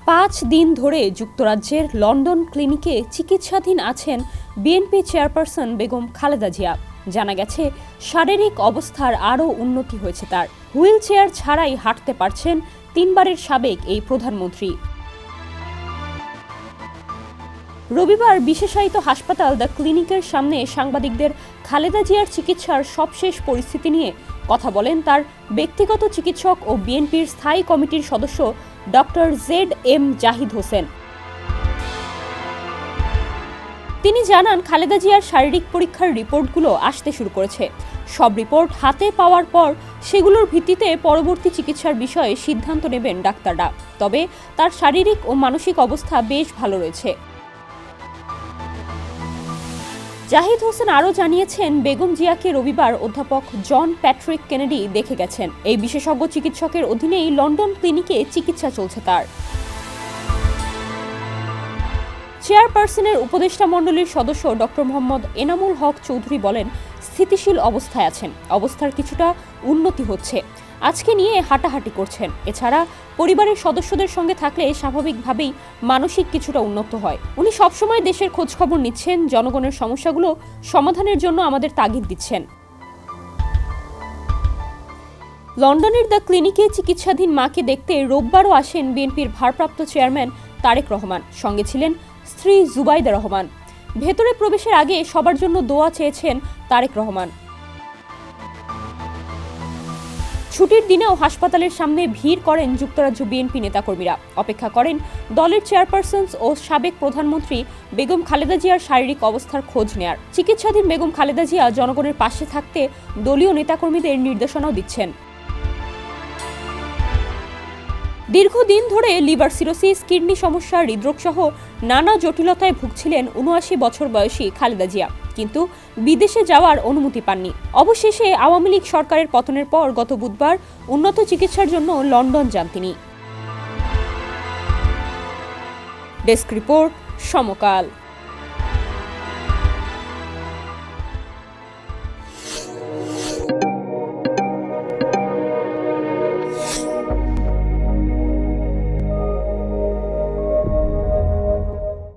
5 দিন ধরে যুক্তরাজ্যের লন্ডন ক্লিনিকে চিকিৎসাধীন আছেন বিএনপি চেয়ারপারসন বেগম খালেদা জিয়া। জানা গেছে, শারীরিক অবস্থার আরও উন্নতি হয়েছে তার। হুইল চেয়ার ছাড়াই হাঁটতে পারছেন 3 বারের সাবেক এই প্রধানমন্ত্রী। রবিবার বিশেষায়িত হাসপাতাল দ্য ক্লিনিকের সামনে সাংবাদিকদের খালেদা জিয়ার চিকিৎসার সবশেষ পরিস্থিতি নিয়ে কথা বলেন তার ব্যক্তিগত চিকিৎসক ও বিএনপির স্থায়ী কমিটির সদস্য ডক্টর ZM জাহিদ হোসেন। তিনি জানান, খালেদা জিয়ার শারীরিক পরীক্ষার রিপোর্টগুলো আসতে শুরু করেছে। সব রিপোর্ট হাতে পাওয়ার পর সেগুলোর ভিত্তিতে পরবর্তী চিকিৎসার বিষয়ে সিদ্ধান্ত নেবেন ডাক্তাররা। তবে তার শারীরিক ও মানসিক অবস্থা বেশ ভালো রয়েছে। জাহিদ হোসেন আরও জানিয়েছেন, বেগম জিয়াকে রবিবার অধ্যাপক জন প্যাট্রিক কেনেডি দেখে গেছেন। এই বিশেষজ্ঞ চিকিৎসকের অধীনেই লন্ডন ক্লিনিকে চিকিৎসা চলছে তার। চেয়ারপারসনের উপদেষ্টা মণ্ডলীর সদস্য ডক্টর মোহাম্মদ এনামুল হক চৌধুরী বলেন, স্থিতিশীল অবস্থায় আছেন, অবস্থার কিছুটা উন্নতি হচ্ছে। আজকে নিয়ে হাঁটাহাঁটি করছেন। এছাড়া পরিবারের সদস্যদের সঙ্গে থাকলে স্বাভাবিকভাবেই মানসিক কিছুটা উন্নত হয়। উনি সবসময় দেশের খোঁজখবর নিচ্ছেন, জনগণের সমস্যাগুলো সমাধানের জন্য আমাদের তাগিদ দিচ্ছেন। লন্ডনের দ্য ক্লিনিকে চিকিৎসাধীন মাকে দেখতে রোববারও আসেন বিএনপির ভারপ্রাপ্ত চেয়ারম্যান তারেক রহমান। সঙ্গে ছিলেন স্ত্রী জুবাইদা রহমান। ভেতরে প্রবেশের আগে সবার জন্য দোয়া চেয়েছেন তারেক রহমান। ছুটির দিনেও হাসপাতালের সামনে ভিড় করেন যুক্তরাজ্য বিএনপি নেতাকর্মীরা। অপেক্ষা করেন দলের চেয়ারপারসন ও সাবেক প্রধানমন্ত্রী বেগম খালেদা জিয়ার শারীরিক অবস্থার খোঁজ নেয়ার। চিকিৎসাধীন বেগম খালেদা জিয়া জনগণের পাশে থাকতে দলীয় নেতাকর্মীদের নির্দেশনাও দিচ্ছেন। দীর্ঘদিন ধরে লিভার সিরোসিস, কিডনি সমস্যা, হৃদরোগসহ নানা জটিলতায় ভুগছিলেন ৭৯ বছর বয়সী খালেদা জিয়া, কিন্তু বিদেশে যাওয়ার অনুমতি পাননি। অবশেষে আওয়ামী লীগ সরকারের পতনের পর গত বুধবার উন্নত চিকিৎসার জন্য লন্ডন যান তিনি। ডেস্ক রিপোর্ট, সমকাল।